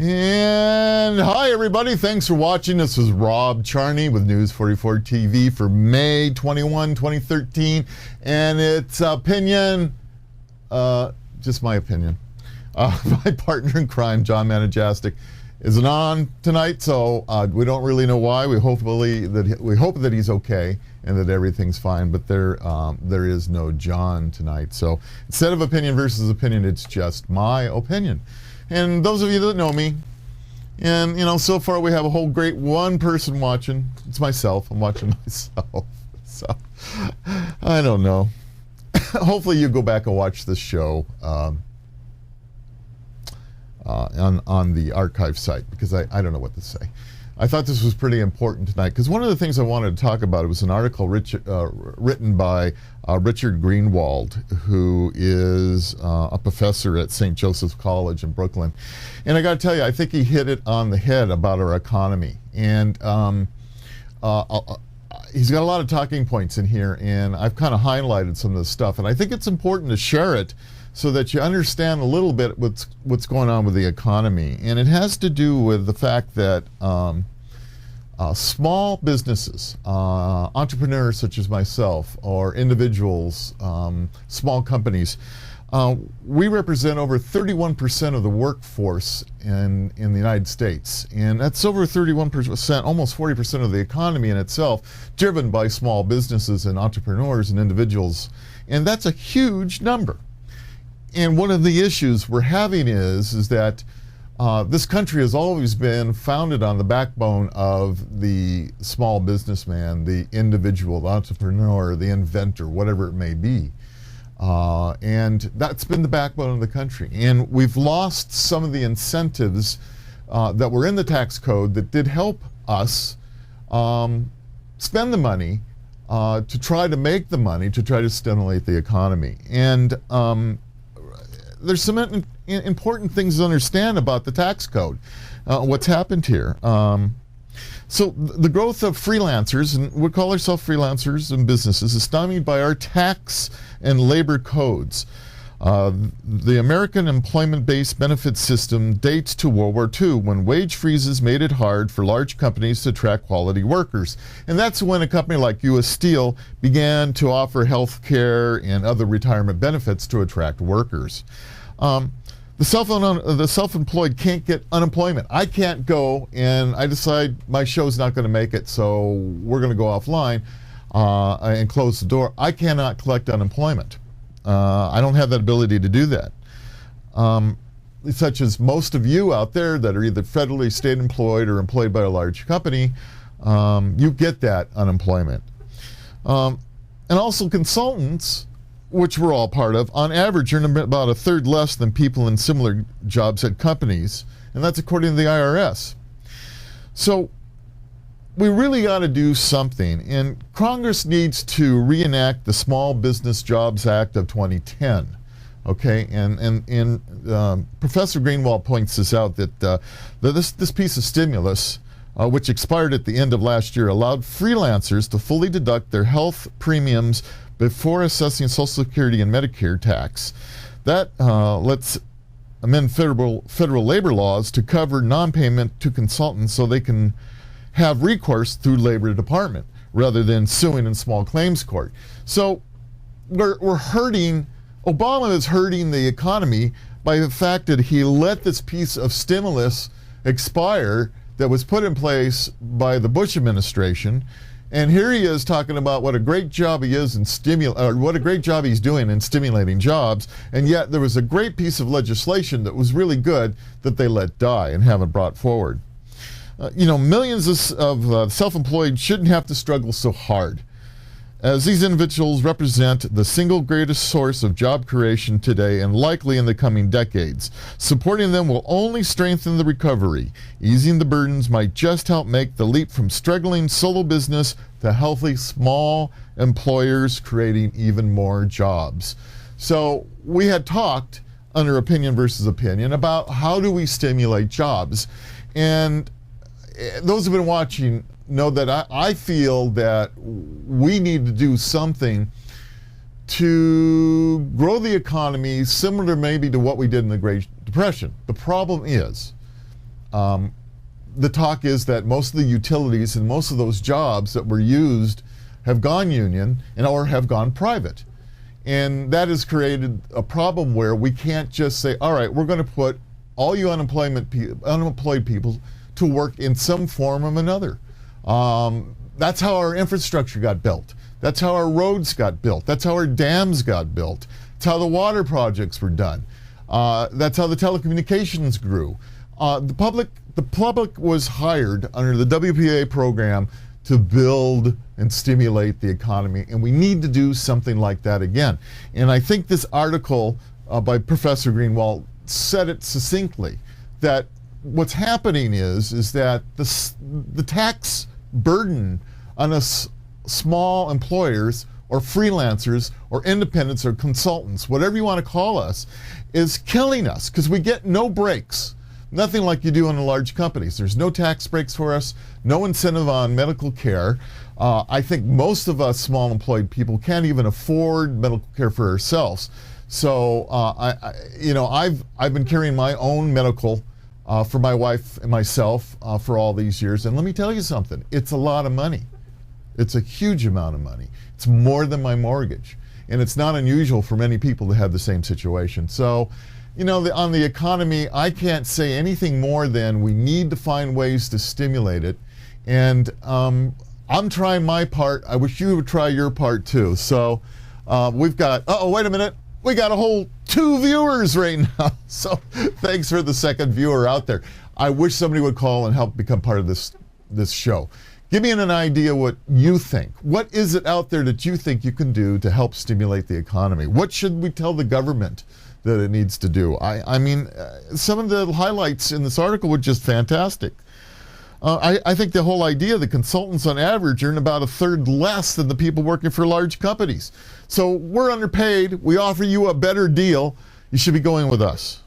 And hi everybody, thanks for watching. This is Rob Charney with News 44 TV for May 21, 2013. And it's opinion, just my opinion. My partner in crime, John Manajastic, isn't on tonight, so we don't really know why. We hope that he's okay and that everything's fine, but there is no John tonight. So instead of opinion versus opinion, it's just my opinion. And those of you that know me, and so far we have a whole great one person watching. It's myself. I'm watching myself. So I don't know. Hopefully you go back and watch this show on the archive site, because I don't know what to say. I thought this was pretty important tonight because one of the things I wanted to talk about, it was an article written by Richard Greenwald, who is a professor at St. Joseph's College in Brooklyn. And I got to tell you, I think he hit it on the head about our economy. And he's got a lot of talking points in here, and I've kind of highlighted some of the stuff. And I think it's important to share it so that you understand a little bit what's going on with the economy. And it has to do with the fact that small businesses, entrepreneurs such as myself, or individuals, small companies, we represent over 31% of the workforce in the United States. And that's over 31%, almost 40% of the economy in itself, driven by small businesses and entrepreneurs and individuals. And that's a huge number. And one of the issues we're having is that this country has always been founded on the backbone of the small businessman, the individual, the entrepreneur, the inventor, whatever it may be. And that's been the backbone of the country. And we've lost some of the incentives that were in the tax code that did help us spend the money to try to make the money, to try to stimulate the economy. And there's some important things to understand about the tax code, what's happened here. So the growth of freelancers, and we call ourselves freelancers and businesses, is stymied by our tax and labor codes. The American employment-based benefit system dates to World War II, when wage freezes made it hard for large companies to attract quality workers. And that's when a company like U.S. Steel began to offer health care and other retirement benefits to attract workers. The self-employed can't get unemployment. I can't go and I decide my show's not going to make it, so we're going to go offline and close the door. I cannot collect unemployment. I don't have that ability to do that. Such as most of you out there that are either federally, state employed, or employed by a large company, you get that unemployment. And also consultants, which we're all part of, on average earn about a third less than people in similar jobs at companies, and that's according to the IRS. So we really got to do something, and Congress needs to reenact the Small Business Jobs Act of 2010. Okay, and Professor Greenwald points this out, that this piece of stimulus, which expired at the end of last year, allowed freelancers to fully deduct their health premiums before assessing Social Security and Medicare tax. That lets amend federal labor laws to cover non-payment to consultants so they can have recourse through Labor Department rather than suing in small claims court. So we're hurting, Obama is hurting the economy by the fact that he let this piece of stimulus expire that was put in place by the Bush administration. And here he is talking about what a great job he is in what a great job he's doing in stimulating jobs, and yet there was a great piece of legislation that was really good that they let die and haven't brought forward. Millions of self-employed shouldn't have to struggle so hard, as these individuals represent the single greatest source of job creation today and likely in the coming decades. Supporting them will only strengthen the recovery. Easing the burdens might just help make the leap from struggling solo business to healthy small employers, creating even more jobs. So we had talked under opinion versus opinion about how do we stimulate jobs. And those who've been watching know that I feel that we need to do something to grow the economy similar maybe to what we did in the Great Depression. The problem is the talk is that most of the utilities and most of those jobs that were used have gone union and or have gone private. And that has created a problem where we can't just say, all right, we're going to put all you unemployed people to work in some form or another. That's how our infrastructure got built. That's how our roads got built. That's how our dams got built. That's how the water projects were done. That's how the telecommunications grew. The public was hired under the WPA program to build and stimulate the economy, and we need to do something like that again. And I think this article by Professor Greenwald said it succinctly, that what's happening is that the tax burden on us small employers or freelancers or independents or consultants, whatever you want to call us, is killing us because we get no breaks. Nothing like you do in the large companies. There's no tax breaks for us, no incentive on medical care. I think most of us small employed people can't even afford medical care for ourselves. So I've been carrying my own medical for my wife and myself for all these years. And let me tell you something, it's a lot of money. It's a huge amount of money. It's more than my mortgage. And it's not unusual for many people to have the same situation. So, on the economy, I can't say anything more than we need to find ways to stimulate it. And I'm trying my part. I wish you would try your part too. So we've got, wait a minute. We got a whole 2 viewers right now. So thanks for the second viewer out there. I wish somebody would call and help become part of this show. Give me an idea what you think. What is it out there that you think you can do to help stimulate the economy? What should we tell the government that it needs to do? I mean, some of the highlights in this article were just fantastic. I think the whole idea, the consultants on average earn about a third less than the people working for large companies. So we're underpaid. We offer you a better deal. You should be going with us.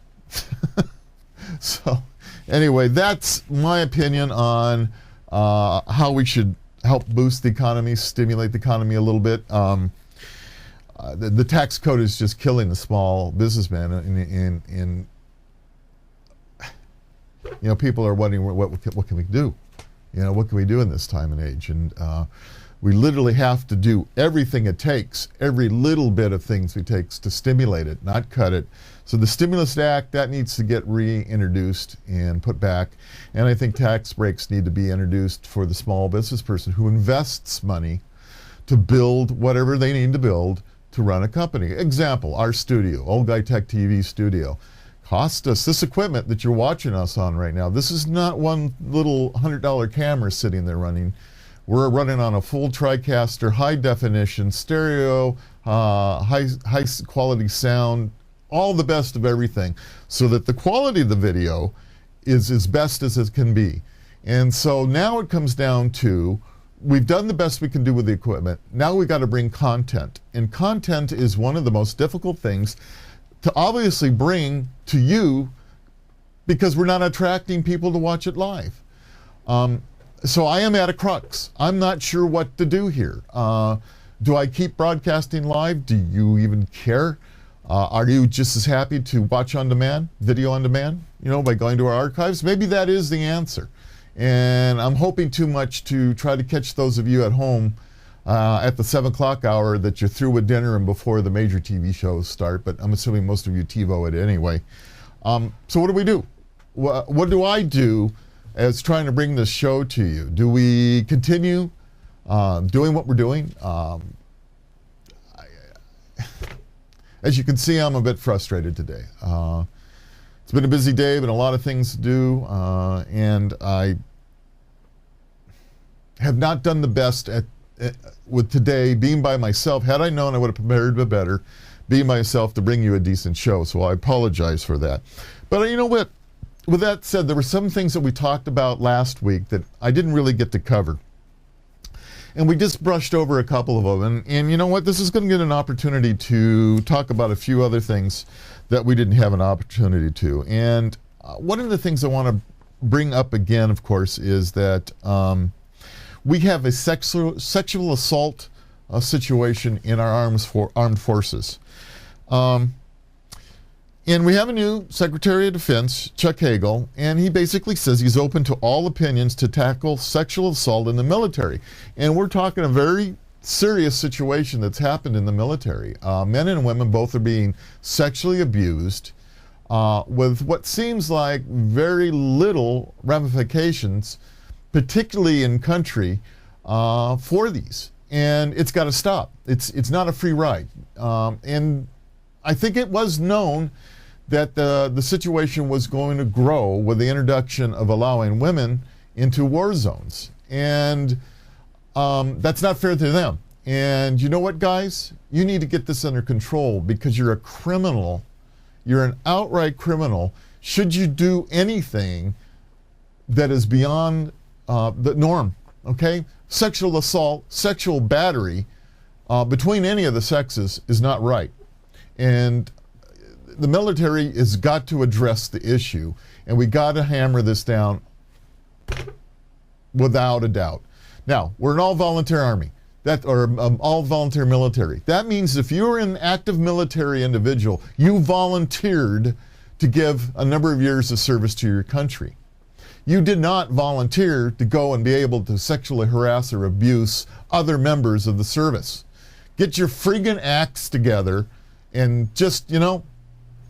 So anyway, that's my opinion on how we should help boost the economy, stimulate the economy a little bit. The tax code is just killing the small businessman, and people are wondering what can we do? What can we do in this time and age? And we literally have to do everything it takes, every little bit of things it takes to stimulate it, not cut it. So the Stimulus Act, that needs to get reintroduced and put back. And I think tax breaks need to be introduced for the small business person who invests money to build whatever they need to build to run a company. Example, our studio, Old Guy Tech TV studio, cost us this equipment that you're watching us on right now. This is not one little $100 camera sitting there running. We're running on a full TriCaster, high definition, stereo, high quality sound, all the best of everything, so that the quality of the video is as best as it can be. And so now it comes down to, we've done the best we can do with the equipment. Now we've got to bring content. And content is one of the most difficult things to obviously bring to you, because we're not attracting people to watch it live. So I am at a crux. I'm not sure what to do here. Do I keep broadcasting live? Do you even care? Are you just as happy to watch on demand, video on demand, by going to our archives? Maybe that is the answer. And I'm hoping too much to try to catch those of you at home at the 7 o'clock hour that you're through with dinner and before the major TV shows start, but I'm assuming most of you TiVo it anyway. So what do we do? What do I do as trying to bring this show to you? Do we continue doing what we're doing? As you can see, I'm a bit frustrated today. It's been a busy day, been a lot of things to do, and I have not done the best with today being by myself. Had I known, I would have prepared a bit better, being myself, to bring you a decent show. So I apologize for that. But you know what? With that said, there were some things that we talked about last week that I didn't really get to cover. And we just brushed over a couple of them. And you know what? This is going to get an opportunity to talk about a few other things that we didn't have an opportunity to. And one of the things I want to bring up again, of course, is that we have a sexual assault situation in our armed forces. And we have a new Secretary of Defense, Chuck Hagel, and he basically says he's open to all opinions to tackle sexual assault in the military. And we're talking a very serious situation that's happened in the military. Men and women both are being sexually abused with what seems like very little ramifications, particularly in country, for these. And it's got to stop. It's not a free ride. And I think it was known that the situation was going to grow with the introduction of allowing women into war zones. And that's not fair to them. And you know what, guys? You need to get this under control because you're a criminal. You're an outright criminal. Should you do anything that is beyond the norm, okay? Sexual assault, sexual battery between any of the sexes is not right. And the military has got to address the issue, and we got to hammer this down without a doubt. Now, we're an all-volunteer army, all-volunteer military. That means if you're an active military individual, you volunteered to give a number of years of service to your country. You did not volunteer to go and be able to sexually harass or abuse other members of the service. Get your friggin' acts together and just,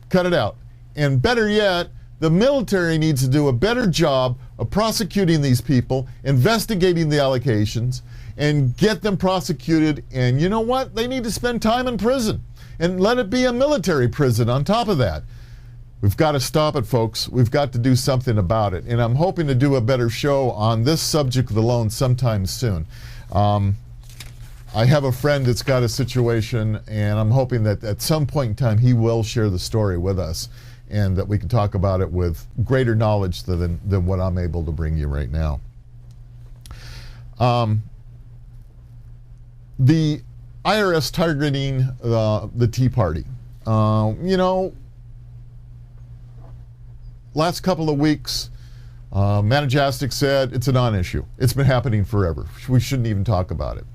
cut it out. And better yet, the military needs to do a better job of prosecuting these people, investigating the allegations, and get them prosecuted. And you know what? They need to spend time in prison. And let it be a military prison on top of that. We've got to stop it, folks. We've got to do something about it. And I'm hoping to do a better show on this subject alone sometime soon. I have a friend that's got a situation, and I'm hoping that at some point in time he will share the story with us and that we can talk about it with greater knowledge than what I'm able to bring you right now. The IRS targeting the Tea Party. Last couple of weeks, Matajastic said it's a non-issue. It's been happening forever. We shouldn't even talk about it.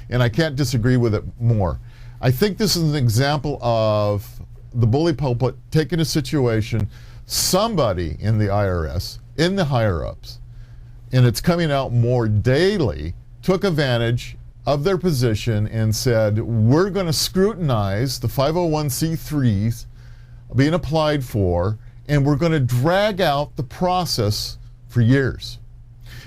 And I can't disagree with it more. I think this is an example of the bully pulpit taking a situation, somebody in the IRS, in the higher-ups, and it's coming out more daily, took advantage of their position and said, we're going to scrutinize the 501c3s being applied for, and we're going to drag out the process for years.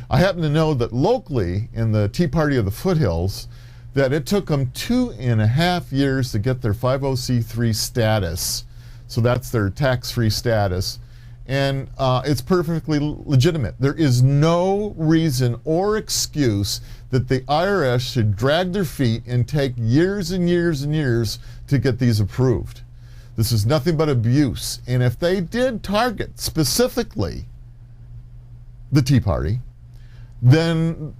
I happen to know that locally in the Tea Party of the Foothills, that it took them 2.5 years to get their 50c3 status. So that's their tax-free status. And it's perfectly legitimate. There is no reason or excuse that the IRS should drag their feet and take years and years and years to get these approved. This is nothing but abuse. And if they did target specifically the Tea Party, then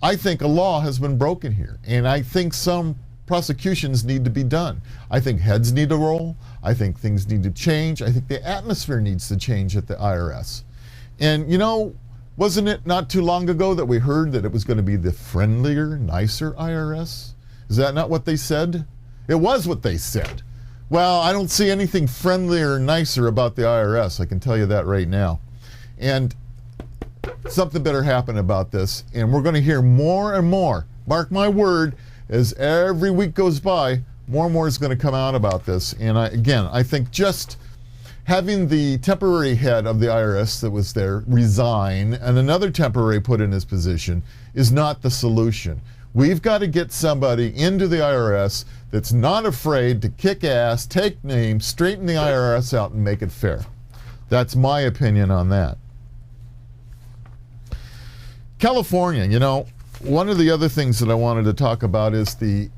I think a law has been broken here. And I think some prosecutions need to be done. I think heads need to roll. I think things need to change. I think the atmosphere needs to change at the IRS. And wasn't it not too long ago that we heard that it was going to be the friendlier, nicer IRS? Is that not what they said? It was what they said. Well, I don't see anything friendlier or nicer about the IRS. I can tell you that right now. And something better happen about this, and we're going to hear more and more. Mark my word, as every week goes by, more and more is going to come out about this. And I think just having the temporary head of the IRS that was there resign and another temporary put in his position is not the solution. We've got to get somebody into the IRS that's not afraid to kick ass, take names, straighten the IRS out, and make it fair. That's my opinion on that. California, one of the other things that I wanted to talk about is the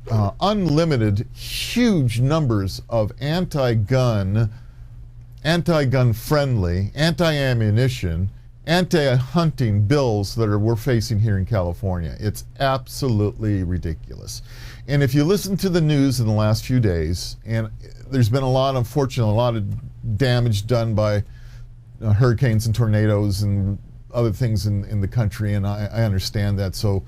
unlimited, huge numbers of anti-gun friendly, anti-ammunition, anti-hunting bills that we're facing here in California. It's absolutely ridiculous. And if you listen to the news in the last few days, and there's been a lot of damage done by hurricanes and tornadoes and other things in the country, and I understand that. So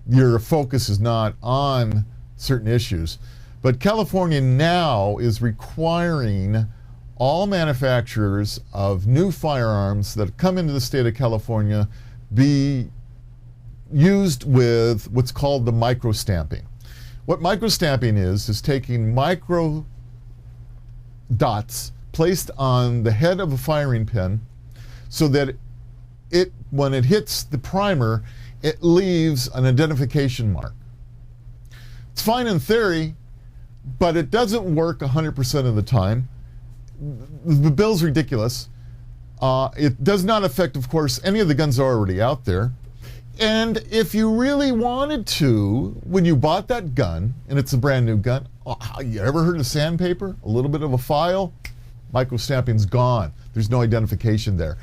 your focus is not on certain issues. But California now is requiring all manufacturers of new firearms that come into the state of California be used with what's called the micro-stamping. What micro-stamping is taking micro dots placed on the head of a firing pin so that when it hits the primer, it leaves an identification mark. It's fine in theory, but it doesn't work 100% of the time. The bill's ridiculous. It does not affect, of course, any of the guns that are already out there. And if you really wanted to, when you bought that gun, and it's a brand new gun, you ever heard of sandpaper? A little bit of a file? Micro-stamping's gone. There's no identification there.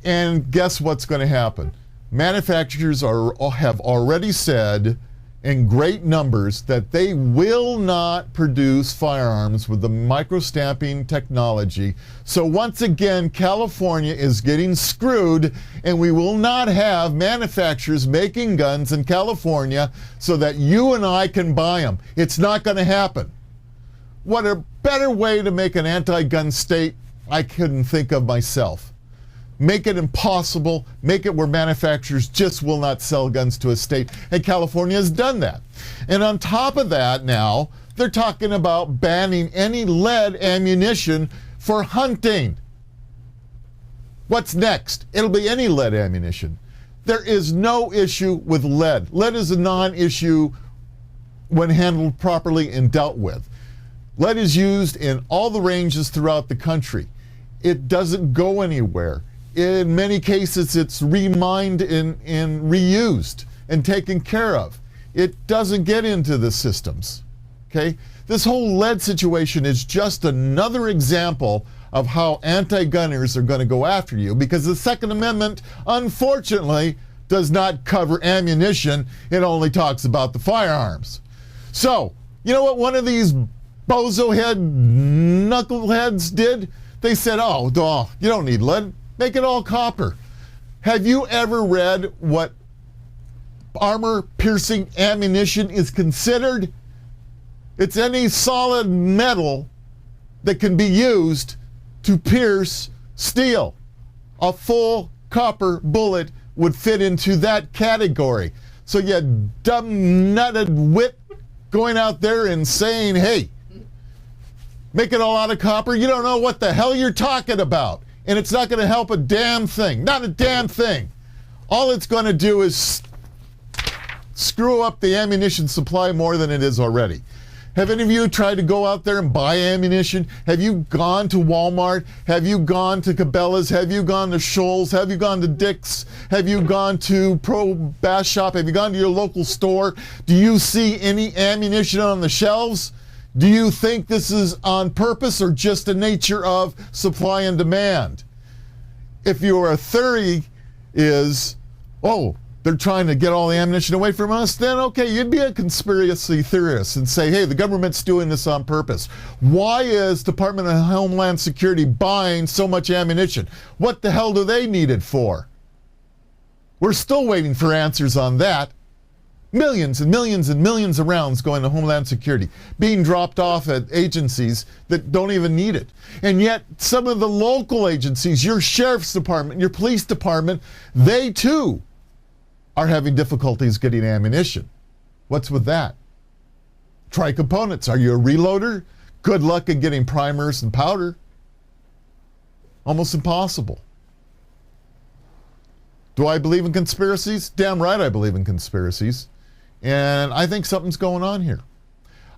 And guess what's going to happen? Manufacturers have already said in great numbers that they will not produce firearms with the micro-stamping technology. So once again, California is getting screwed, and we will not have manufacturers making guns in California so that you and I can buy them. It's not going to happen. What a better way to make an anti-gun state I couldn't think of myself. Make it impossible, make it where manufacturers just will not sell guns to a state, and California has done that. And on top of that now, they're talking about banning any lead ammunition for hunting. What's next? It'll be any lead ammunition. There is no issue with lead. Lead is a non-issue when handled properly and dealt with. Lead is used in all the ranges throughout the country. It doesn't go anywhere. In many cases, it's remined and reused and taken care of. It doesn't get into the systems. Okay? This whole lead situation is just another example of how anti-gunners are going to go after you, because the Second Amendment, unfortunately, does not cover ammunition. It only talks about the firearms. So, you know what one of these bozo-head knuckleheads did? They said, oh, you don't need lead. Make it all copper. Have you ever read what armor-piercing ammunition is considered? It's any solid metal that can be used to pierce steel. A full copper bullet would fit into that category. So you dumb-nutted wit going out there and saying, hey, make it all out of copper? You don't know what the hell you're talking about. And it's not going to help a damn thing. Not a damn thing. All it's going to do is screw up the ammunition supply more than it is already. Have any of you tried to go out there and buy ammunition? Have you gone to Walmart? Have you gone to Cabela's? Have you gone to Shoals? Have you gone to Dick's? Have you gone to Pro Bass Shop? Have you gone to your local store? Do you see any ammunition on the shelves? Do you think this is on purpose or just the nature of supply and demand? If your theory is, they're trying to get all the ammunition away from us, then okay, you'd be a conspiracy theorist and say, hey, the government's doing this on purpose. Why is Department of Homeland Security buying so much ammunition? What the hell do they need it for? We're still waiting for answers on that. Millions and millions and millions of rounds going to Homeland Security, being dropped off at agencies that don't even need it. And yet, some of the local agencies, your sheriff's department, your police department, they too are having difficulties getting ammunition. What's with that? Try components. Are you a reloader? Good luck in getting primers and powder. Almost impossible. Do I believe in conspiracies? Damn right I believe in conspiracies. And I think something's going on here.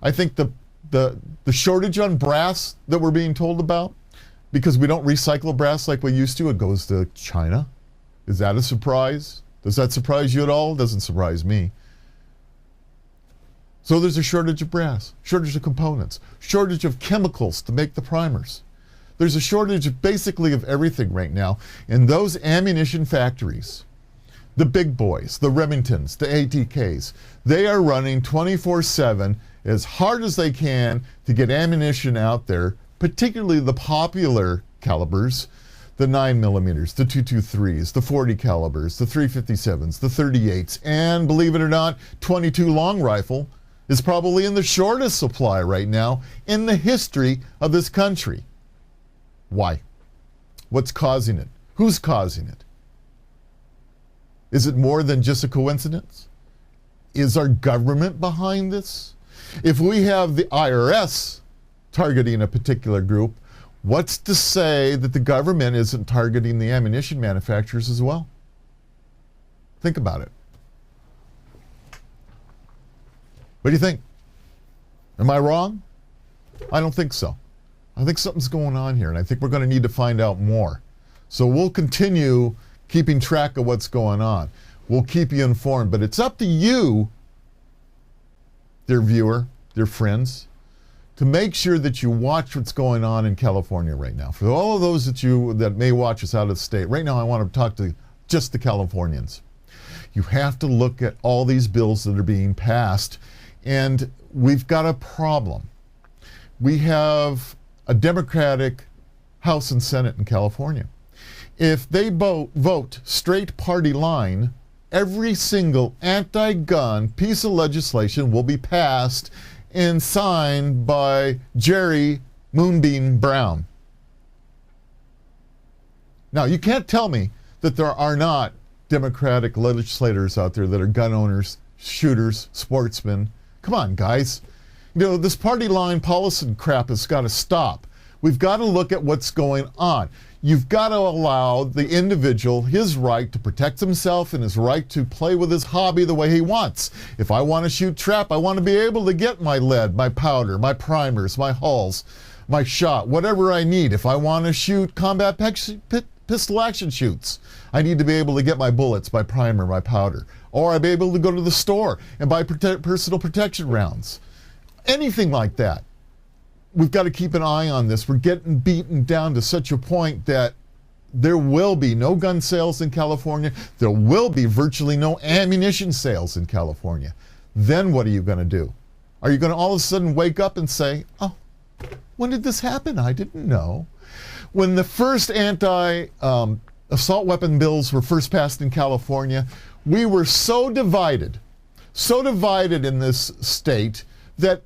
I think the shortage on brass that we're being told about, because we don't recycle brass like we used to, it goes to China. Is that a surprise? Does that surprise you at all? It doesn't surprise me. So there's a shortage of brass, shortage of components, shortage of chemicals to make the primers. There's a shortage of basically of everything right now. And those ammunition factories, the big boys, the Remingtons, the ATKs, they are running 24/7 as hard as they can to get ammunition out there, particularly the popular calibers, the 9mm, the 223s, the 40 calibers, the 357s, the 38s, and believe it or not, 22 long rifle is probably in the shortest supply right now in the history of this country. Why? What's causing it? Who's causing it? Is it more than just a coincidence? Is our government behind this? If we have the IRS targeting a particular group, what's to say that the government isn't targeting the ammunition manufacturers as well? Think about it. What do you think? Am I wrong? I don't think so. I think something's going on here, and I think we're going to need to find out more. So we'll continue keeping track of what's going on. We'll keep you informed, but it's up to you, dear viewer, dear friends, to make sure that you watch what's going on in California right now. For all of those that may watch us out of the state, right now I want to talk to just the Californians. You have to look at all these bills that are being passed, and we've got a problem. We have a Democratic House and Senate in California. If they vote straight party line, every single anti-gun piece of legislation will be passed and signed by Jerry Moonbeam Brown. Now, you can't tell me that there are not Democratic legislators out there that are gun owners, shooters, sportsmen. Come on, guys. You know, this party line policy crap has got to stop. We've got to look at what's going on. You've got to allow the individual his right to protect himself and his right to play with his hobby the way he wants. If I want to shoot trap, I want to be able to get my lead, my powder, my primers, my hulls, my shot, whatever I need. If I want to shoot combat pistol action shoots, I need to be able to get my bullets, my primer, my powder. Or I'd be able to go to the store and buy personal protection rounds. Anything like that. We've got to keep an eye on this. We're getting beaten down to such a point that there will be no gun sales in California. There will be virtually no ammunition sales in California. Then what are you going to do? Are you going to all of a sudden wake up and say, oh, when did this happen? I didn't know. When the first anti-assault weapon bills were first passed in California, we were so divided in this state that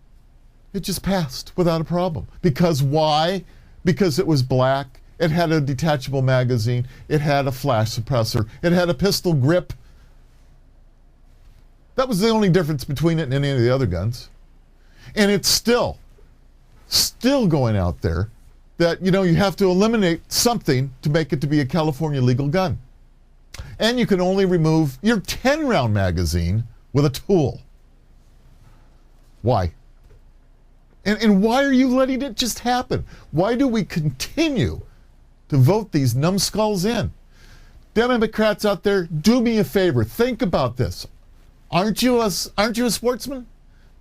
it just passed without a problem. Because why? Because it was black, it had a detachable magazine, it had a flash suppressor, it had a pistol grip. That was the only difference between it and any of the other guns. And it's still going out there that, you know, you have to eliminate something to make it to be a California legal gun. And you can only remove your 10-round magazine with a tool. Why? And why are you letting it just happen? Why do we continue to vote these numbskulls in? Democrats out there, do me a favor. Think about this. Aren't you a sportsman?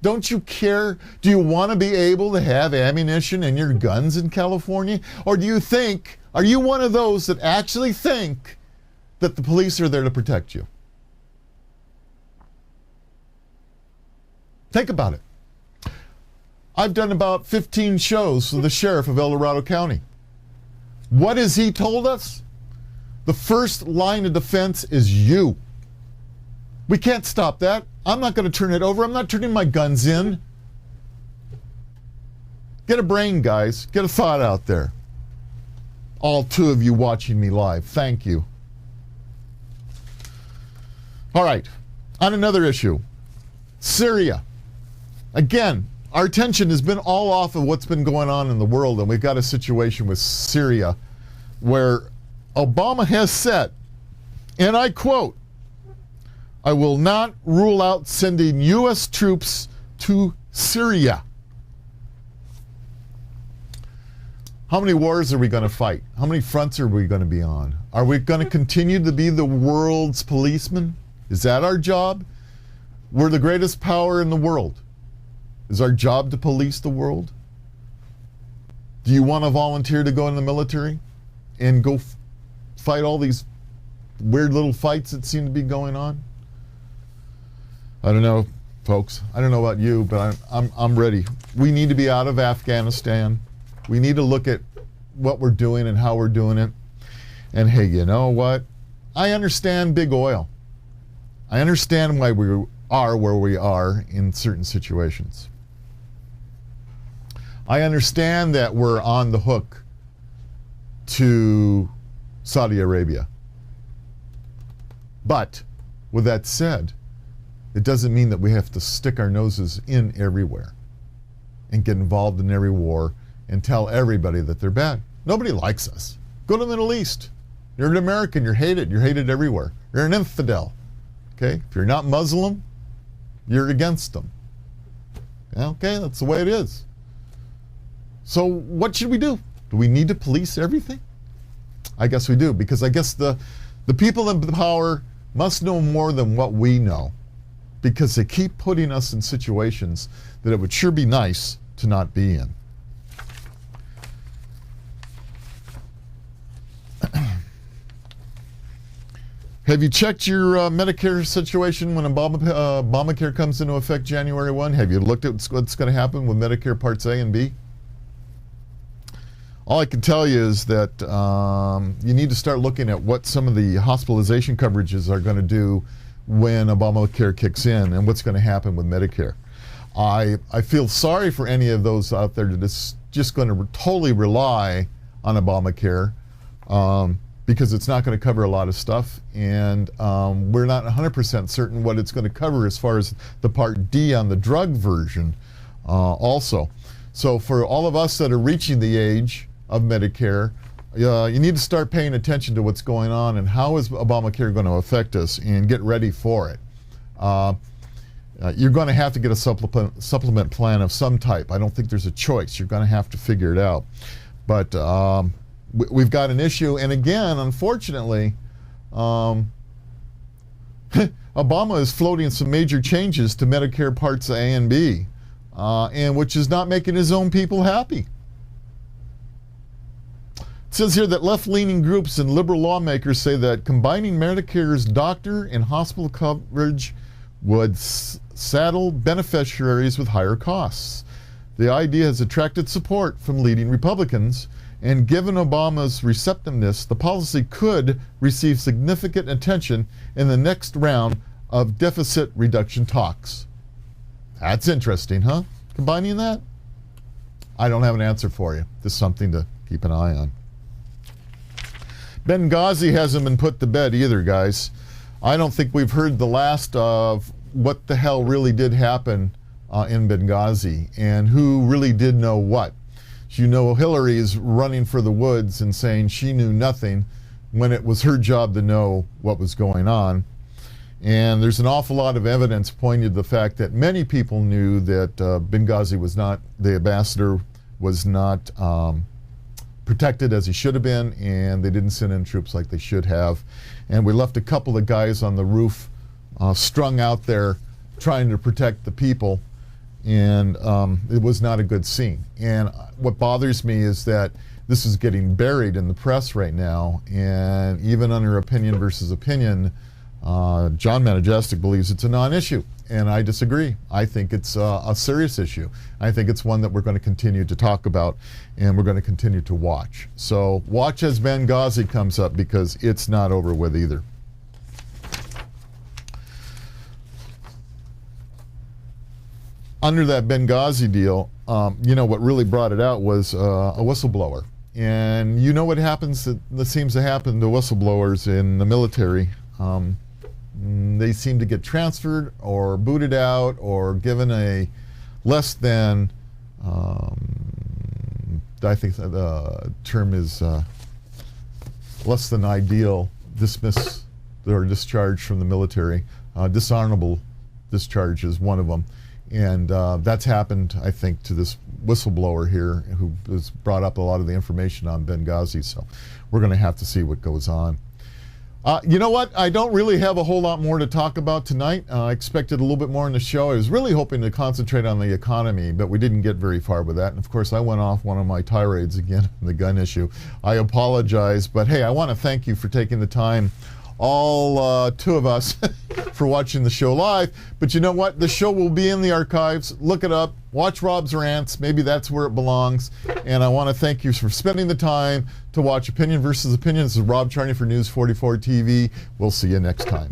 Don't you care? Do you want to be able to have ammunition in your guns in California? Or do you think, are you one of those that actually think that the police are there to protect you? Think about it. I've done about 15 shows with the sheriff of El Dorado County. What has he told us? The first line of defense is you. We can't stop that. I'm not going to turn it over. I'm not turning my guns in. Get a brain, guys. Get a thought out there. All two of you watching me live. Thank you. All right. On another issue. Syria. Again, our attention has been all off of what's been going on in the world, and we've got a situation with Syria where Obama has said, and I quote, "I will not rule out sending U.S. troops to Syria." How many wars are we going to fight? How many fronts are we going to be on? Are we going to continue to be the world's policeman? Is that our job? We're the greatest power in the world. Is our job to police the world? Do you want to volunteer to go in the military and go fight all these weird little fights that seem to be going on? I don't know, folks. I don't know about you, but I'm ready. We need to be out of Afghanistan. We need to look at what we're doing and how we're doing it. And hey, you know what? I understand big oil. I understand why we are where we are in certain situations. I understand that we're on the hook to Saudi Arabia. But with that said, it doesn't mean that we have to stick our noses in everywhere and get involved in every war and tell everybody that they're bad. Nobody likes us. Go to the Middle East. You're an American, you're hated. You're hated everywhere. You're an infidel. Okay? If you're not Muslim, you're against them. Okay, that's the way it is. So what should we do? Do we need to police everything? I guess we do, because I guess the people in power must know more than what we know, because they keep putting us in situations that it would sure be nice to not be in. Have you checked your Medicare situation when Obamacare comes into effect January 1? Have you looked at what's going to happen with Medicare Parts A and B? All I can tell you is that you need to start looking at what some of the hospitalization coverages are going to do when Obamacare kicks in and what's going to happen with Medicare. I feel sorry for any of those out there that is just going to totally rely on Obamacare. Because it's not going to cover a lot of stuff, and we're not 100% certain what it's going to cover as far as the Part D on the drug version also. So for all of us that are reaching the age of Medicare, you need to start paying attention to what's going on and how is Obamacare going to affect us, and get ready for it. You're going to have to get a supplement plan of some type. I don't think there's a choice. You're going to have to figure it out. But we've got an issue, and again, unfortunately, Obama is floating some major changes to Medicare Parts A and B, and which is not making his own people happy. It says here that left-leaning groups and liberal lawmakers say that combining Medicare's doctor and hospital coverage would saddle beneficiaries with higher costs. The idea has attracted support from leading Republicans, and given Obama's receptiveness, the policy could receive significant attention in the next round of deficit reduction talks. That's interesting, huh? Combining that? I don't have an answer for you. Just something to keep an eye on. Benghazi hasn't been put to bed either, guys. I don't think we've heard the last of what the hell really did happen in Benghazi and who really did know what. You know, Hillary is running for the woods and saying she knew nothing when it was her job to know what was going on. And there's an awful lot of evidence pointing to the fact that many people knew that Benghazi was not, the ambassador was not protected as he should have been, and they didn't send in troops like they should have. And we left a couple of guys on the roof strung out there trying to protect the people. And it was not a good scene. And what bothers me is that this is getting buried in the press right now, and even under opinion versus opinion, John Majestic believes it's a non-issue, and I disagree. I think it's a serious issue. I think it's one that we're going to continue to talk about, and we're going to continue to watch. So watch as Benghazi comes up, because it's not over with either. Under that Benghazi deal, you know, what really brought it out was a whistleblower. And you know what happens, that seems to happen to whistleblowers in the military. They seem to get transferred or booted out or given a less than, I think the term is less than ideal dismiss or discharge from the military. Dishonorable discharge is one of them. And that's happened, I think, to this whistleblower here who has brought up a lot of the information on Benghazi. So we're going to have to see what goes on. You know what? I don't really have a whole lot more to talk about tonight. I expected a little bit more in the show. I was really hoping to concentrate on the economy, but we didn't get very far with that. And of course, I went off one of my tirades again on the gun issue. I apologize, but hey, I want to thank you for taking the time, all two of us, for watching the show live. But you know what? The show will be in the archives. Look it up. Watch Rob's rants. Maybe that's where it belongs. And I want to thank you for spending the time to watch Opinion versus Opinion. This is Rob Charney for News 44 TV. We'll see you next time.